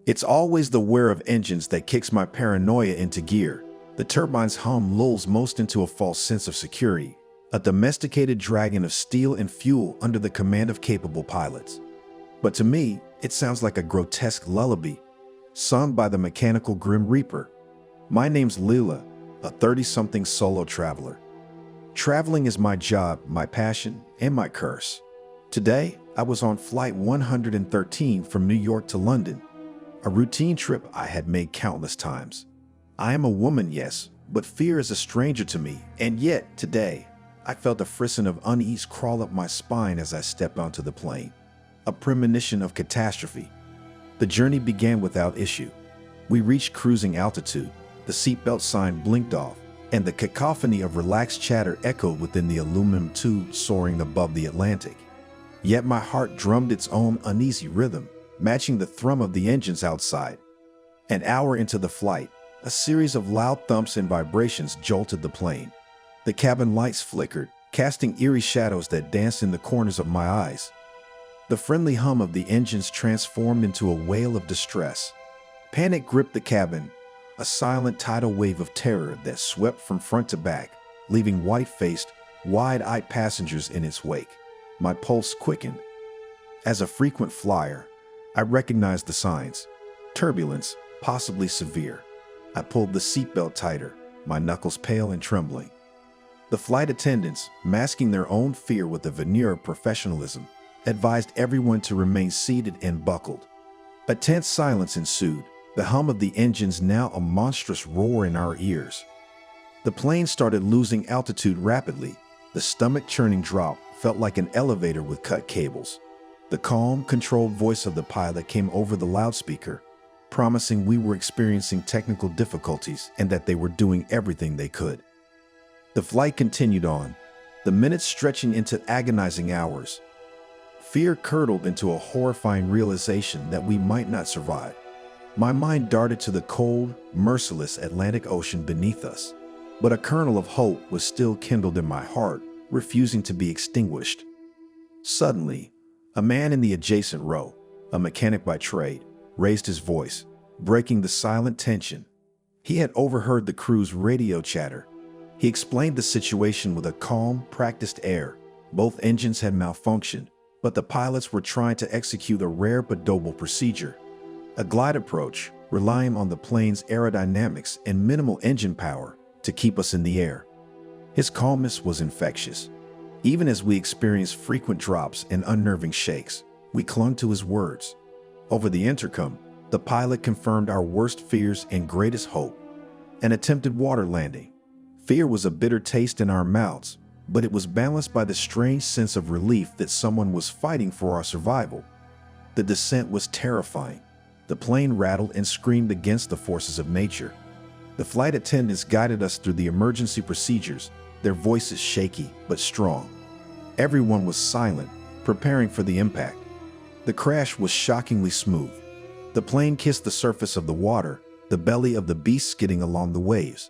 It's always the whir of engines that kicks my paranoia into gear. The turbine's hum lulls most into a false sense of security, a domesticated dragon of steel and fuel under the command of capable pilots. But to me, it sounds like a grotesque lullaby, sung by the mechanical Grim Reaper. My name's Lila, a 30-something solo traveler. Traveling is my job, my passion, and my curse. Today, I was on flight 113 from New York to London, a routine trip I had made countless times. I am a woman, yes, but fear is a stranger to me, and yet, today, I felt a frisson of unease crawl up my spine as I stepped onto the plane, a premonition of catastrophe. The journey began without issue. We reached cruising altitude, the seatbelt sign blinked off, and the cacophony of relaxed chatter echoed within the aluminum tube soaring above the Atlantic. Yet my heart drummed its own uneasy rhythm, matching the thrum of the engines outside. An hour into the flight, a series of loud thumps and vibrations jolted the plane. The cabin lights flickered, casting eerie shadows that danced in the corners of my eyes. The friendly hum of the engines transformed into a wail of distress. Panic gripped the cabin, a silent tidal wave of terror that swept from front to back, leaving white-faced, wide-eyed passengers in its wake. My pulse quickened. As a frequent flyer, I recognized the signs. Turbulence, possibly severe. I pulled the seatbelt tighter, my knuckles pale and trembling. The flight attendants, masking their own fear with a veneer of professionalism, advised everyone to remain seated and buckled. A tense silence ensued, the hum of the engines now a monstrous roar in our ears. The plane started losing altitude rapidly. The stomach-churning drop felt like an elevator with cut cables. The calm, controlled voice of the pilot came over the loudspeaker, promising we were experiencing technical difficulties and that they were doing everything they could. The flight continued on, the minutes stretching into agonizing hours. Fear curdled into a horrifying realization that we might not survive. My mind darted to the cold, merciless Atlantic Ocean beneath us, but a kernel of hope was still kindled in my heart, refusing to be extinguished. Suddenly, a man in the adjacent row, a mechanic by trade, raised his voice, breaking the silent tension. He had overheard the crew's radio chatter. He explained the situation with a calm, practiced air. Both engines had malfunctioned, but the pilots were trying to execute a rare but doable procedure, a glide approach relying on the plane's aerodynamics and minimal engine power to keep us in the air. His calmness was infectious. Even as we experienced frequent drops and unnerving shakes, we clung to his words. Over the intercom, the pilot confirmed our worst fears and greatest hope: an attempted water landing. Fear was a bitter taste in our mouths, but it was balanced by the strange sense of relief that someone was fighting for our survival. The descent was terrifying. The plane rattled and screamed against the forces of nature. The flight attendants guided us through the emergency procedures, their voices shaky but strong. Everyone was silent, preparing for the impact. The crash was shockingly smooth. The plane kissed the surface of the water, the belly of the beast skidding along the waves.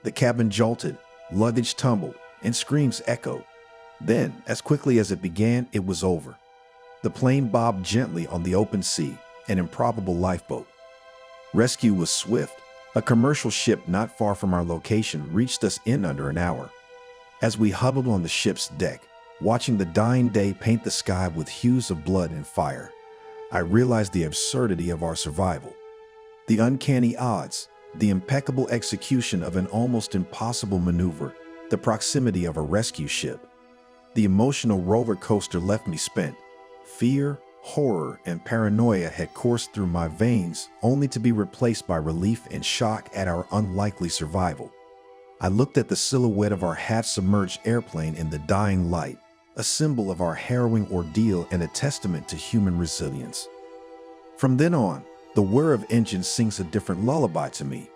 The cabin jolted, luggage tumbled, and screams echoed. Then, as quickly as it began, it was over. The plane bobbed gently on the open sea, an improbable lifeboat. Rescue was swift. A commercial ship not far from our location reached us in under an hour. As we huddled on the ship's deck, watching the dying day paint the sky with hues of blood and fire, I realized the absurdity of our survival. The uncanny odds, the impeccable execution of an almost impossible maneuver, the proximity of a rescue ship. The emotional roller coaster left me spent. Fear, horror, and paranoia had coursed through my veins, only to be replaced by relief and shock at our unlikely survival. I looked at the silhouette of our half-submerged airplane in the dying light, a symbol of our harrowing ordeal and a testament to human resilience. From then on, the whir of engines sings a different lullaby to me.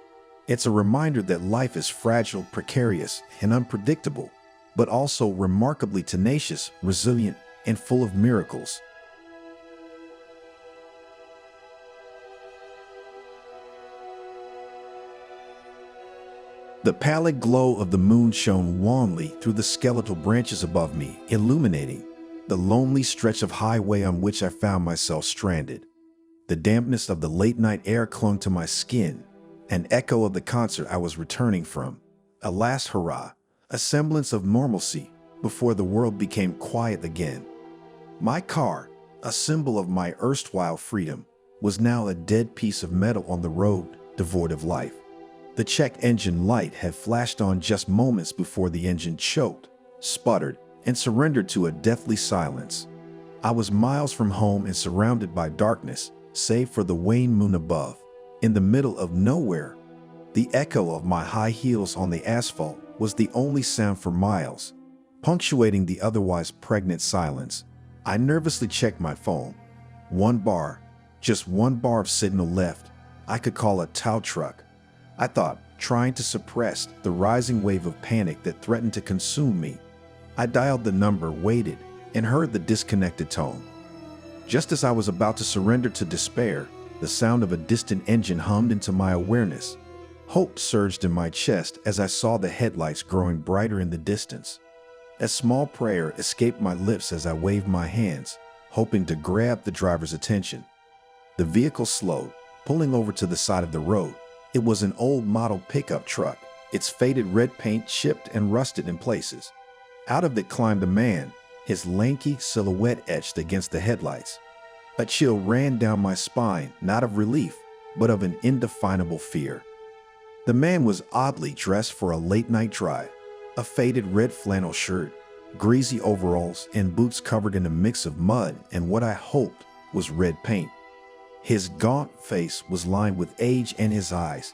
It's a reminder that life is fragile, precarious, and unpredictable, but also remarkably tenacious, resilient, and full of miracles. The pallid glow of the moon shone wanly through the skeletal branches above me, illuminating the lonely stretch of highway on which I found myself stranded. The dampness of the late-night air clung to my skin, an echo of the concert I was returning from. A last hurrah, a semblance of normalcy before the world became quiet again. My car, a symbol of my erstwhile freedom, was now a dead piece of metal on the road, devoid of life. The check engine light had flashed on just moments before the engine choked, sputtered, and surrendered to a deathly silence. I was miles from home and surrounded by darkness, save for the wan moon above. In the middle of nowhere, the echo of my high heels on the asphalt was the only sound for miles, punctuating the otherwise pregnant silence. I nervously checked my phone. 1 bar, just 1 bar of signal left. I could call a tow truck, I thought, trying to suppress the rising wave of panic that threatened to consume me. I dialed the number, waited, and heard the disconnected tone. Just as I was about to surrender to despair, the sound of a distant engine hummed into my awareness. Hope surged in my chest as I saw the headlights growing brighter in the distance. A small prayer escaped my lips as I waved my hands, hoping to grab the driver's attention. The vehicle slowed, pulling over to the side of the road. It was an old model pickup truck, its faded red paint chipped and rusted in places. Out of it climbed a man, his lanky silhouette etched against the headlights. A chill ran down my spine, not of relief, but of an indefinable fear. The man was oddly dressed for a late-night drive, a faded red flannel shirt, greasy overalls, and boots covered in a mix of mud and what I hoped was red paint. His gaunt face was lined with age, and his eyes,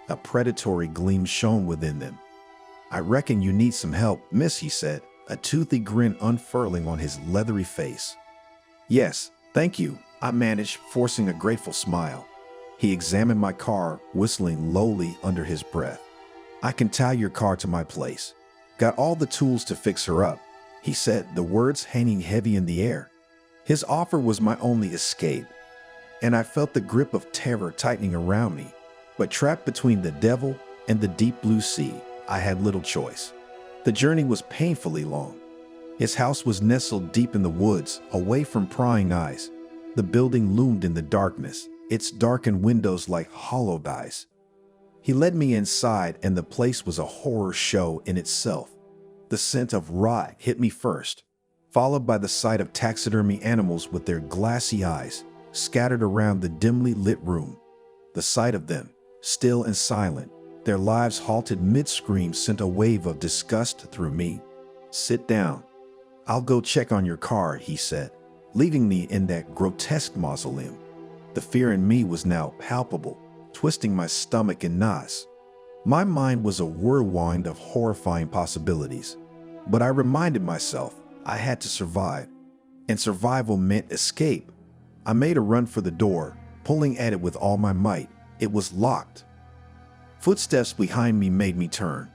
a predatory gleam shone within them. "I reckon you need some help, miss," he said, a toothy grin unfurling on his leathery face. "Yes, thank you," I managed, forcing a grateful smile. He examined my car, whistling lowly under his breath. "I can tie your car to my place. Got all the tools to fix her up," he said, the words hanging heavy in the air. His offer was my only escape, and I felt the grip of terror tightening around me. But trapped between the devil and the deep blue sea, I had little choice. The journey was painfully long. His house was nestled deep in the woods, away from prying eyes. The building loomed in the darkness, its darkened windows like hollowed eyes. He led me inside, and the place was a horror show in itself. The scent of rot hit me first, followed by the sight of taxidermy animals with their glassy eyes scattered around the dimly lit room. The sight of them, still and silent, their lives halted mid-scream, sent a wave of disgust through me. "Sit down. I'll go check on your car," he said, leaving me in that grotesque mausoleum. The fear in me was now palpable, twisting my stomach in knots. My mind was a whirlwind of horrifying possibilities, but I reminded myself I had to survive, and survival meant escape. I made a run for the door, pulling at it with all my might. It was locked. Footsteps behind me made me turn.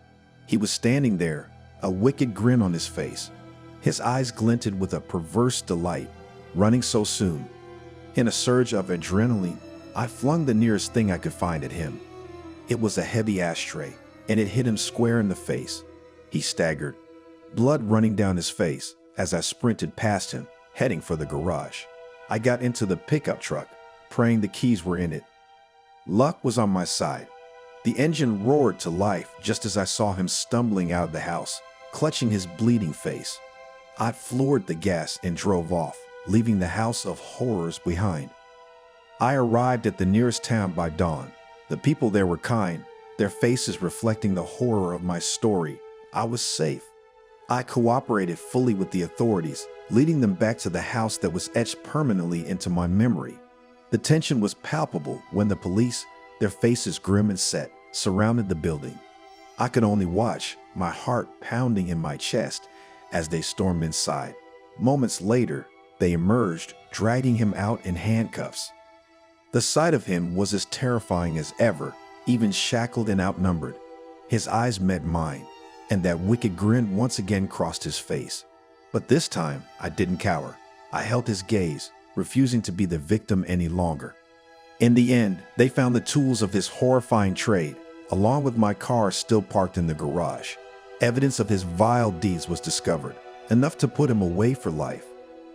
He was standing there, a wicked grin on his face. His eyes glinted with a perverse delight. Running so soon. In a surge of adrenaline, I flung the nearest thing I could find at him. It was a heavy ashtray, and it hit him square in the face. He staggered, blood running down his face, as I sprinted past him, heading for the garage. I got into the pickup truck, praying the keys were in it. Luck was on my side. The engine roared to life just as I saw him stumbling out of the house, clutching his bleeding face. I floored the gas and drove off, leaving the house of horrors behind. I arrived at the nearest town by dawn. The people there were kind, their faces reflecting the horror of my story. I was safe. I cooperated fully with the authorities, leading them back to the house that was etched permanently into my memory. The tension was palpable when the police, their faces grim and set, surrounded the building. I could only watch, my heart pounding in my chest, as they stormed inside. Moments later, they emerged, dragging him out in handcuffs. The sight of him was as terrifying as ever, even shackled and outnumbered. His eyes met mine, and that wicked grin once again crossed his face. But this time, I didn't cower. I held his gaze, refusing to be the victim any longer. In the end, they found the tools of his horrifying trade, along with my car still parked in the garage. Evidence of his vile deeds was discovered, enough to put him away for life.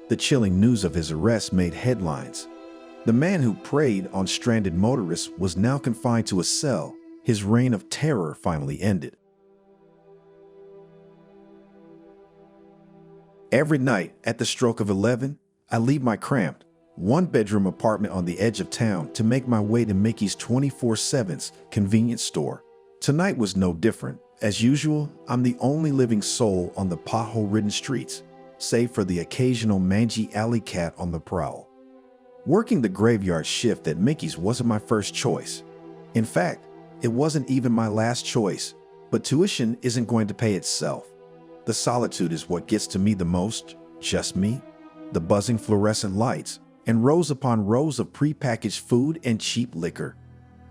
The chilling news of his arrest made headlines. The man who preyed on stranded motorists was now confined to a cell. His reign of terror finally ended. Every night at the stroke of 11, I leave my cramped, one-bedroom apartment on the edge of town to make my way to Mickey's 24/7's convenience store. Tonight was no different. As usual, I'm the only living soul on the pothole-ridden streets, save for the occasional mangy alley cat on the prowl. Working the graveyard shift at Mickey's wasn't my first choice. In fact, it wasn't even my last choice, but tuition isn't going to pay itself. The solitude is what gets to me the most, just me, the buzzing fluorescent lights, and rows upon rows of prepackaged food and cheap liquor.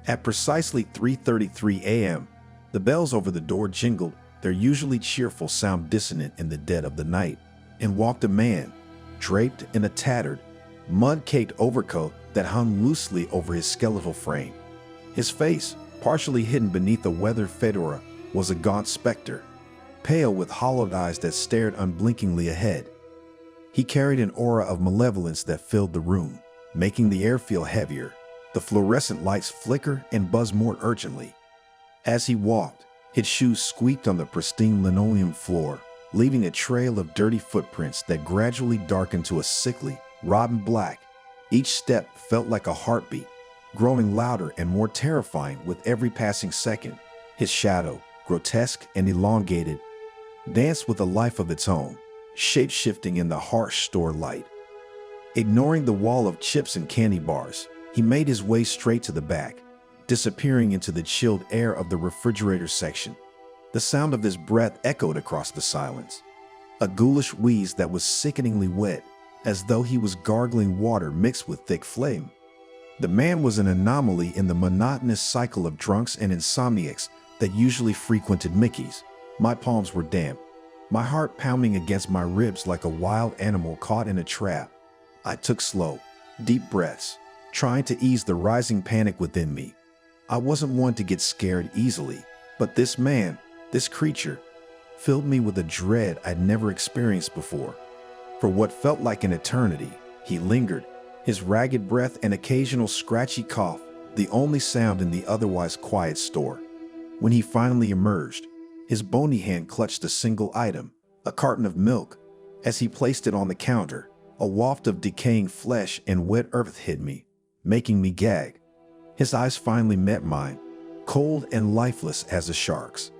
At precisely 3:33 a.m., the bells over the door jingled, their usually cheerful sound dissonant in the dead of the night, and walked a man, draped in a tattered, mud-caked overcoat that hung loosely over his skeletal frame. His face, partially hidden beneath a weathered fedora, was a gaunt specter, pale with hollowed eyes that stared unblinkingly ahead. He carried an aura of malevolence that filled the room, making the air feel heavier. The fluorescent lights flicker and buzz more urgently. As he walked, his shoes squeaked on the pristine linoleum floor, leaving a trail of dirty footprints that gradually darkened to a sickly, rotten black. Each step felt like a heartbeat, growing louder and more terrifying with every passing second. His shadow, grotesque and elongated, danced with a life of its own, shape-shifting in the harsh store light. Ignoring the wall of chips and candy bars, he made his way straight to the back, disappearing into the chilled air of the refrigerator section. The sound of his breath echoed across the silence, a ghoulish wheeze that was sickeningly wet, as though he was gargling water mixed with thick flame. The man was an anomaly in the monotonous cycle of drunks and insomniacs that usually frequented Mickey's. My palms were damp, my heart pounding against my ribs like a wild animal caught in a trap. I took slow, deep breaths, trying to ease the rising panic within me. I wasn't one to get scared easily, but this man, this creature, filled me with a dread I'd never experienced before. For what felt like an eternity, he lingered, his ragged breath and occasional scratchy cough the only sound in the otherwise quiet store. When he finally emerged, his bony hand clutched a single item, a carton of milk. As he placed it on the counter, a waft of decaying flesh and wet earth hit me, making me gag. His eyes finally met mine, cold and lifeless as a shark's.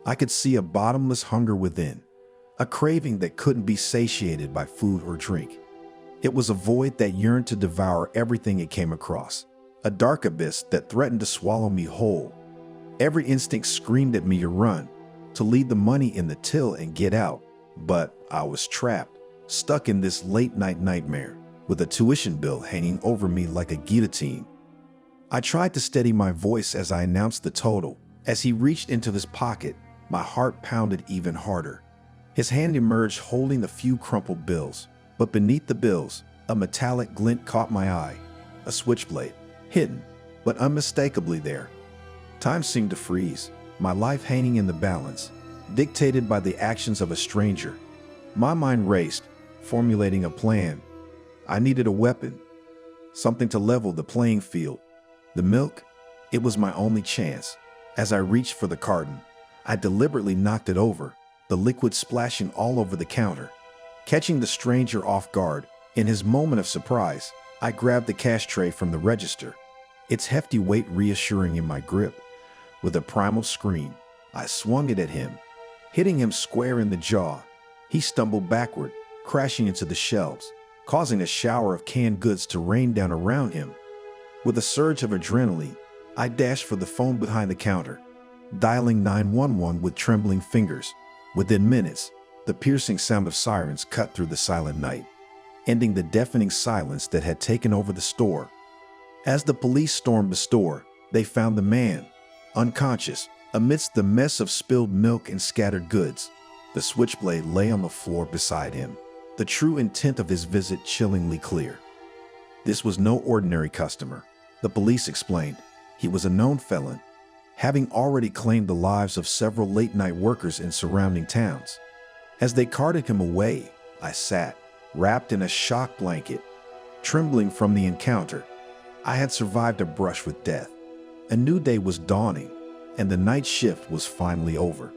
I could see a bottomless hunger within, a craving that couldn't be satiated by food or drink. It was a void that yearned to devour everything it came across, a dark abyss that threatened to swallow me whole. Every instinct screamed at me to run, to leave the money in the till and get out, but I was trapped, stuck in this late-night nightmare, with a tuition bill hanging over me like a guillotine. I tried to steady my voice as I announced the total. As he reached into his pocket, my heart pounded even harder. His hand emerged holding the few crumpled bills, but beneath the bills, a metallic glint caught my eye, a switchblade, hidden, but unmistakably there. Time seemed to freeze, my life hanging in the balance, dictated by the actions of a stranger. My mind raced, formulating a plan. I needed a weapon, something to level the playing field. The milk? It was my only chance. As I reached for the carton, I deliberately knocked it over, the liquid splashing all over the counter. Catching the stranger off guard, in his moment of surprise, I grabbed the cash tray from the register, its hefty weight reassuring in my grip. With a primal scream, I swung it at him, hitting him square in the jaw. He stumbled backward, crashing into the shelves, causing a shower of canned goods to rain down around him. With a surge of adrenaline, I dashed for the phone behind the counter, dialing 911 with trembling fingers. Within minutes, the piercing sound of sirens cut through the silent night, ending the deafening silence that had taken over the store. As the police stormed the store, they found the man, unconscious, amidst the mess of spilled milk and scattered goods. The switchblade lay on the floor beside him, the true intent of his visit chillingly clear. This was no ordinary customer, the police explained. He was a known felon, having already claimed the lives of several late-night workers in surrounding towns. As they carted him away, I sat, wrapped in a shock blanket, trembling from the encounter, I had survived a brush with death. A new day was dawning, and the night shift was finally over.